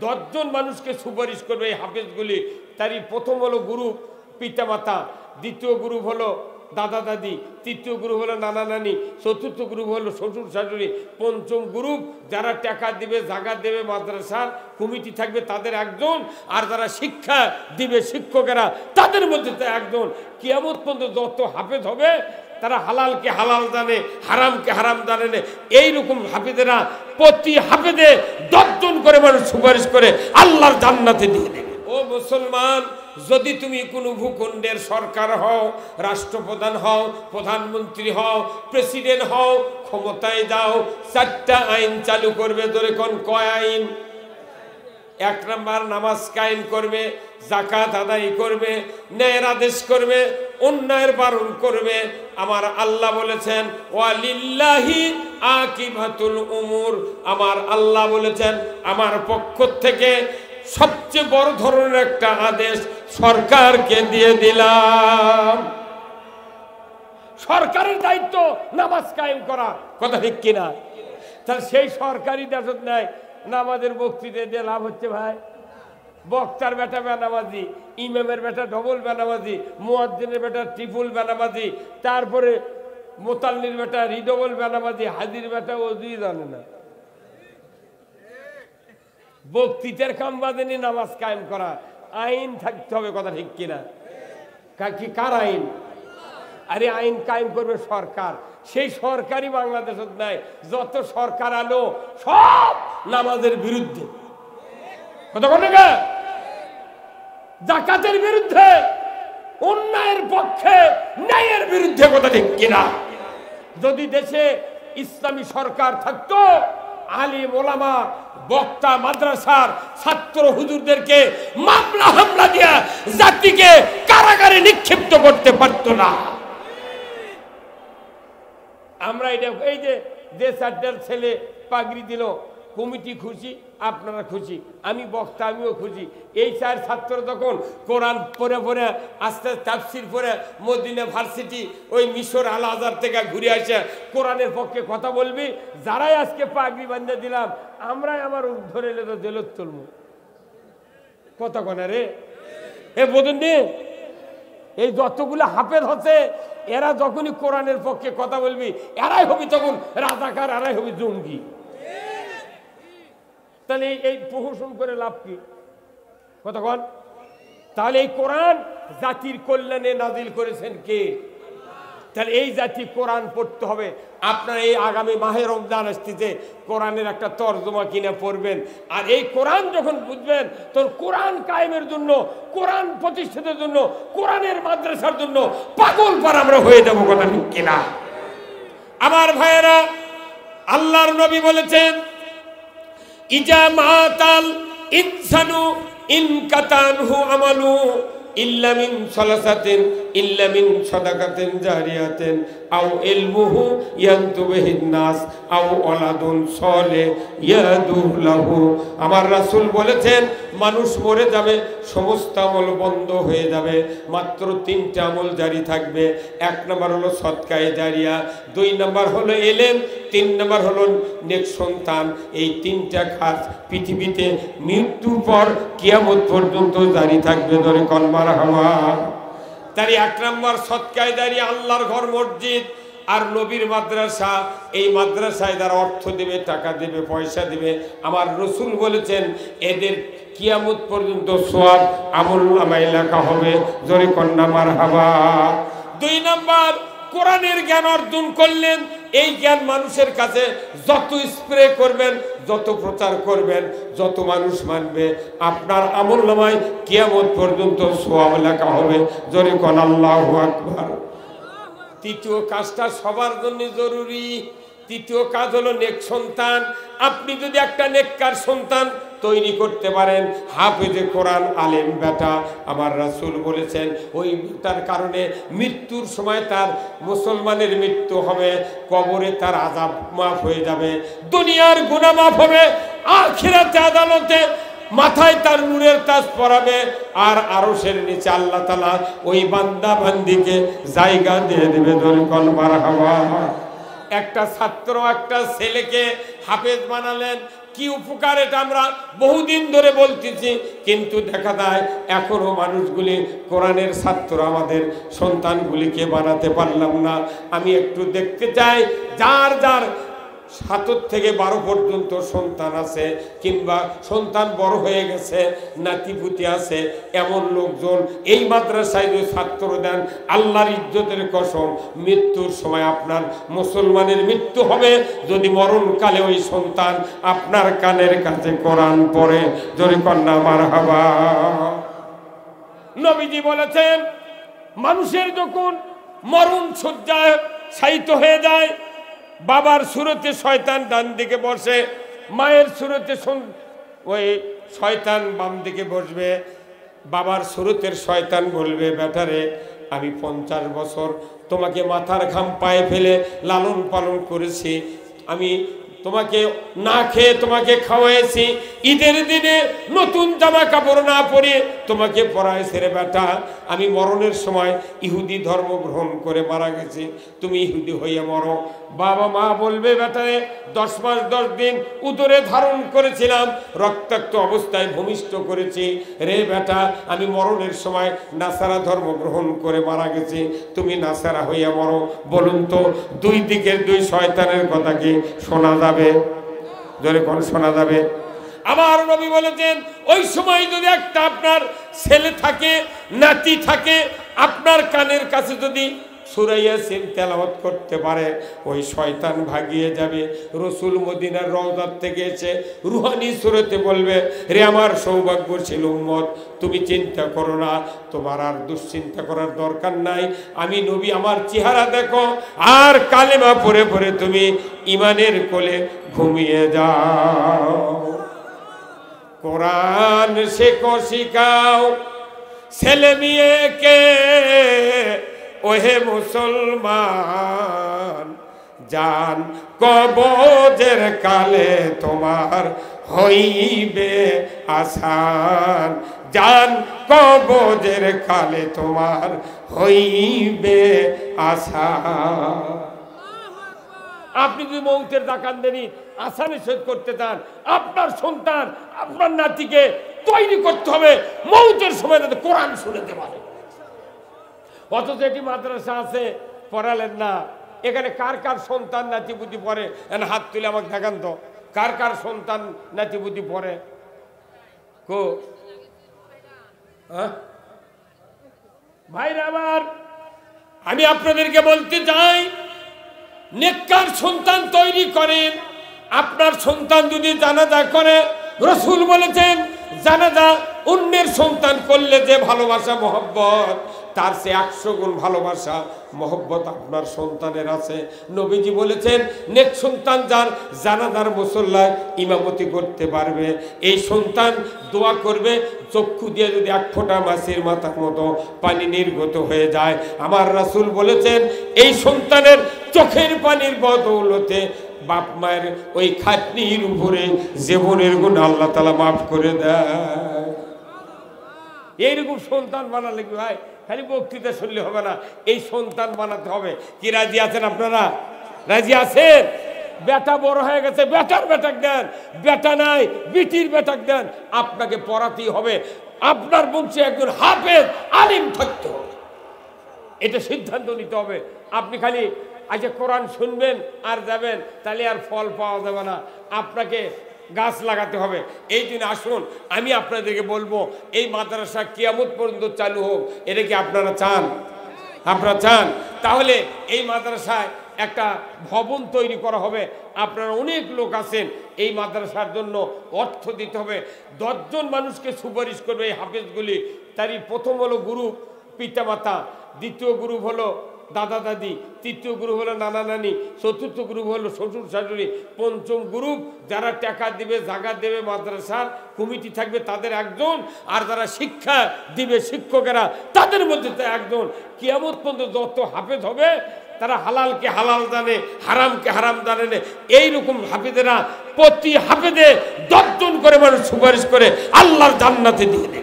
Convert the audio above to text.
10 জন মানুষকে সুপারিশ করবে এই হাফেজগুলি। তারই প্রথম হলো গুরু পিতামাতা, দ্বিতীয় গ্রুপ হলো দাদা দাদি, তৃতীয় গ্রুপ হলো নানা নানি, চতুর্থ গ্রুপ হলো শ্বশুর শাশুড়ি, পঞ্চম গ্রুপ যারা টাকা দিবে, জায়গা দেবে, মাদ্রাসার কমিটি থাকবে তাদের একজন, আর যারা শিক্ষা দিবে শিক্ষকেরা তাদের মধ্যে তো একজন। কিয়ামত পর্যন্ত যত হাফেজ হবে তারা হালালকে হালাল জানে, হারামকে হারাম জানে না। এইরকম হাফেজেরা প্রতি হাফেজে 10 জন করে মানুষ সুপারিশ করে আল্লাহর জান্নাতে দিয়ে দেবে। ও মুসলমান, যদি তুমি কোনো ভূখণ্ডের সরকার হও, রাষ্ট্রপ্রধান হও, প্রধানমন্ত্রী হও, প্রেসিডেন্ট হও, ক্ষমতায় যাও, 4টা আইন চালু করবে। ধরে কোন কয় আইন? 1 নাম্বার নামাজ কায়েম করবে, যাকাত আদায় করবে, ন্যায়ের আদেশ করবে, অন্যায়ের বারণ করবে। আমার আল্লাহ বলেছেন ওয়ালিল্লাহি আকিবাতুল উমুর, আমার আল্লাহ বলেছেন আমার পক্ষ থেকে সবচেয়ে বড় ধরনের একটা আদেশ সরকারকে দিয়ে দিলাম। সরকারের দায়িত্ব নামাজ কায়েম করা, কথা ঠিক কিনা? তাহলে সেই সরকারি দায়িত্ব নাই, নামাজের বক্তৃতা দিয়ে লাভ হচ্ছে ভাই? বক্তার বেটা বেনামাজি, ইমামের বেটা ডবল বেনামাজি, মুয়াজ্জিনের বেটা ট্রিপল বেনামাজি, তারপরে মোতাল্লির বেটা রিডবল বেনামাজি, হাজির বেটা ওযুই জানে না। বক্তৃতার কাম বাদেনি নামাজ কায়েম করা, আইন থাকতে হবে, কথা ঠিক কিনা? কার আইন? আরে আইন কায়েম করবে সরকার। সেই সরকারই বাংলাদেশে নাই। যত সরকার আলো সব নামাজের বিরুদ্ধে, কথা বলে না, যাকাতের বিরুদ্ধে, অন্যায়ের পক্ষে, ন্যায়ের বিরুদ্ধে, কথা ঠিক কিনা? যদি দেশে ইসলামী সরকার থাকতো, আলিম ওলামা, বক্তা, মাদ্রাসার ছাত্র হুজুরদেরকে মামলা হামলা দিয়া জাতিকে কারাগারে নিক্ষিপ্ত করতে পারতো না। আমরা এটা এই যে 4টার ছেলে পাগড়ি দিল, কমিটি খুশি, আপনারা খুশি, আমি বক্তা আমিও খুশি। এই 4 ছাত্র যখন কোরআন পড়ে পড়ে আস্তে তাফসির পড়ে মদিনা ভার্সিটি ওই মিশর আল আজহার থেকে ঘুরে আসে কোরআনের পক্ষে কথা বলবি, যারাই আজকে পাগড়ি বান্ধে দিলাম আমরাই আমার ধরে এলে তো জেলত তুলব, কথা কনা রে এ বোঝেন নি? এই যতগুলো হাফেজ হচ্ছে এরা যখনই কোরআনের পক্ষে কথা বলবি এরাই হবি তখন রাজাকার, এরাই হবি জঙ্গি। তাহলে এই প্রহসন করে লাভ কি, কথা কন? তাহলে এই কোরআন জাতির কল্যাণে নাজিল করেছেন কে? তাহলে এই জাতি কোরআন পড়তে হবে। আপনারা এই আগামী মাহে রমজান আসতেছে, কোরআনের একটা তর্জমা কিনে পড়বেন। আর এই কোরআন যখন বুঝবেন তখন কোরআন কায়েমের জন্য, কোরআন প্রতিষ্ঠার জন্য, কোরআনের মাদ্রাসার জন্য পাগল পার আমরা হয়ে যাবো, কথা ঠিক কিনা? আমার ভাইয়েরা, আল্লাহর নবী বলেছেন ইজা মাতাল ইনসানু ইনকাতানহু আমালু ইল্লা মিন সালাসাতিন ইল্লা মিন সাদাকাতিন জারিয়াতিন আও ইলমুহু ইয়ানতুবিহিন নাস আও ওয়ালাদুন সালেহ ইয়াদুহু লাহু। আমার রাসূল বলেছেন মানুষ মরে যাবে, সমস্ত আমল বন্ধ হয়ে যাবে, মাত্র 3টা আমল জারি থাকবে। 1 নম্বর হলো সদকায়ে জারিয়া, 2 নম্বর হলো ইলম, 3 নম্বর হলো নেক সন্তান। এই 3টা কাজ পৃথিবীতে মৃত্যুর পর কিয়ামত পর্যন্ত জারি থাকবে। ধরে কোন মারহাবা। তারই 1 নম্বর সদকায়ে জারিয়া, আল্লাহর ঘর মসজিদ আর নবীর মাদ্রাসা। এই মাদ্রাসায় যারা অর্থ দেবে, টাকা দেবে, পয়সা দেবে, আমার রাসূল বলেছেন এদের কিয়ামত পর্যন্ত সওয়াব আমলনামায় লেখা হবে। জোরে কন্যা মারহাবা। 2 নম্বর কোরআনের জ্ঞান অর্জন করলেন। এই জ্ঞান মানুষের কাছে যত স্প্রে করবেন, যত প্রচার করবেন, যত মানুষ মানবে, আপনার আমলনামায় কিয়ামত পর্যন্ত সওয়াব লেখা হবে। জোরে কোন আল্লাহু আকবার। 3য় কাজটা সবার জন্য জরুরি। 3য় কাজ হলো নেক সন্তান। আপনি যদি একটা নেককার সন্তান তৈরি করতে পারেন, হাফেজে কোরআন আলেম বেটা, আমার রাসূল বলেছেন ওই বেটার কারণে মৃত্যুর সময় তার মুসলমানের মৃত্যু হবে, কবরে তার আযাব মাফ হয়ে যাবে, দুনিয়ার গুনাহ মাফ হবে, আখিরাতে আদালতে মাথায় তার নূরের তাজ পরাবে, আর আরশের নিচে আল্লাহ তাআলা ওই বান্দা বান্দিকে জায়গা দিয়ে দেবে। দরকার মারহাবা। একটা ছাত্র একটা ছেলেকে হাফেজ বানালেন, কি উপকার এটা আমরা বহুদিন ধরে বলতেছি, কিন্তু দেখা যায় এখনো মানুষগুলি কোরআনের ছাত্র আমাদের সন্তানগুলিকে বানাতে পারলাম না। আমি একটু দেখতে চাই যার যার 7 থেকে 12 পর্যন্ত সন্তান আছে কিংবা সন্তান বড় হয়ে গেছে, নাতিপুতি আছে, এমন লোকজন এই মাদ্রাসায় যে ছাত্র দেন, আল্লাহর ইজ্জতের কসম মৃত্যুর সময় আপনার মুসলমানের মৃত্যু হবে যদি মরণকালে ওই সন্তান আপনার কানের কাছে কোরআন পড়ে। জোরে কন্যা মারহাবা। নবীজি বলেছেন মানুষের যখন মরণ শয্যায় শায়িত হয়ে যায়, বাবার সুরতে শয়তান ডান দিকে বসে, মায়ের সুরতে ওই শয়তান বাম দিকে বসবে। বাবার সুরতের শয়তান বলবে, বেটারে আমি 50 বছর তোমাকে মাথার ঘাম পায়ে ফেলে লালন পালন করেছি, আমি তোমাকে না খেয়ে তোমাকে খাওয়াইছি, ঈদের দিনে নতুন জামা কাপড় না পরিয়ে তোমাকে পরাইছি রে বেটা, আমি মরণের সময় ইহুদি ধর্ম গ্রহণ করে মারা গেছি, তুমি ইহুদি হইয়া মরো। বাবা মা বলবে, বেটারে 10 মাস 10 দিন উদরে ধারণ করেছিলাম, রক্তাক্ত অবস্থায় ভূমিষ্ঠ করেছি রে বেটা, আমি মরণের সময় নাসারা ধর্ম গ্রহণ করে মারা গেছি, তুমি নাসারা হইয়া মরো। বলুন তো দুই দিকের দুই শয়তানের কথা কি শোনা যাবে? জোরে কোন শোনা যাবে? আমার নবী বলেছেন ওই সময় যদি একটা আপনার ছেলে থাকে, নাতি থাকে, আপনার কানের কাছে যদি সূরা ইয়াসিন তেলাওয়াত করতে পারে, ওই শয়তান ভাগিয়ে যাবে। রসুল মদিনার রওজাত থেকে এসে রুহানি সুরতে বলবে, রে আমার সৌভাগ্যশীল উম্মত, তুমি চিন্তা করো না, তোমার আর দুশ্চিন্তা করার দরকার নাই, আমি নবী, আমার চেহারা দেখো আর কালেমা পড়ে পড়ে তুমি ইমানের কোলে ঘুমিয়ে যাও। কোরআন শেখো, শিখাও ছেলে মেয়েকে, ওহে মুসলমান, জান কবজের কালে তোমার হইবে আসান, জান কবজের কালে তোমার হইবে আসান। আপনি যদি মৌতের দাকান্দেনি আসানের সহিত করতে চান, আপনার সন্তান, আপনার নাতিকে তৈরি করতে হবে মৌতের সময় যাতে কোরআন শুনতে পারে। অথচ এটি মাদ্রাসা আছে, পড়ালেন না। এখানে কার কার সন্তান নাতিপুতি পড়ে? হাত তুলে আমাকে দেখান তো, কার কার সন্তান নাতিপুতি পড়ে? কো ভাইরা আমার, আমি আপনাদেরকে বলতে চাই, নেককার সন্তান তৈরি করেন। আপনার সন্তান যদি জানাজা করে, রসুল বলেছেন জানাজা অন্যের সন্তান করলে যে ভালোবাসা মহব্বত, তার সে 100 গুণ ভালোবাসা মহব্বত আপনার সন্তানের আছে। নবীজি বলেছেন নেক সন্তান যার জানাজার মুসল্লায় ইমামতি করতে পারবে, এই সন্তান দোয়া করবে, চক্ষু দিয়ে যদি 1 ফোঁটা মাছের মাথার মতো পানি নির্গত হয়ে যায়, আমার রাসূল বলেছেন এই সন্তানের চোখের পানির বদৌলতে বাপ মায়ের ওই খাটনির উপরে জীবনের গুণ আল্লাহ তাআলা মাফ করে দেয়। এইরকম সন্তান বানালে কি ভাই খালি বক্তৃতা শুনলে হবে না, এই সন্তান বানাতে হবে। কি রাজি আছেন আপনারা? রাজি আছেন? বেটা বড় হয়ে গেছে, বেটার বেটাক দেন, বেটা নাই বিটির বেটাক দেন, আপনাকে পড়াতেই হবে। আপনার বংশে একজন হাফেজ আলিম থাকতে হবে, এটা সিদ্ধান্ত নিতে হবে। আপনি খালি আজকে কোরআন শুনবেন আর যাবেন, তাহলে আর ফল পাওয়া যাবে না, আপনাকে গাছ লাগাতে হবে। এই দিন আসুন, আমি আপনাদেরকে বলবো এই মাদ্রাসা কিয়ামত পর্যন্ত চালু হোক, এটা কি আপনারা চান? আপনারা চান? তাহলে এই মাদ্রাসায় একটা ভবন তৈরি করা হবে। আপনারা অনেক লোক আছেন, এই মাদ্রাসার জন্য অর্থ দিতে হবে। 10 জন মানুষকে সুপারিশ করবে এই হাফেজগুলি। তারই প্রথম হলো গ্রুপ পিতামাতা, দ্বিতীয় গ্রুপ হলো দাদা দাদি, তৃতীয় গ্রুপ হলো নানা নানি, চতুর্থ গ্রুপ হলো শ্বশুর শাশুড়ি, পঞ্চম গ্রুপ যারা টাকা দিবে, জায়গা দেবে, মাদ্রাসার কমিটি থাকবে তাদের একজন, আর যারা শিক্ষা দিবে শিক্ষকেরা তাদের মধ্যে একজন। কিয়ামত পর্যন্ত যত হাফেজ হবে তারা হালালকে হালাল জানে, হারামকে হারাম জানে না। এইরকম হাফেজেরা প্রতি হাফেজে 10 জন করে মানুষ সুপারিশ করে আল্লাহর জান্নাতে দিয়ে দেবে।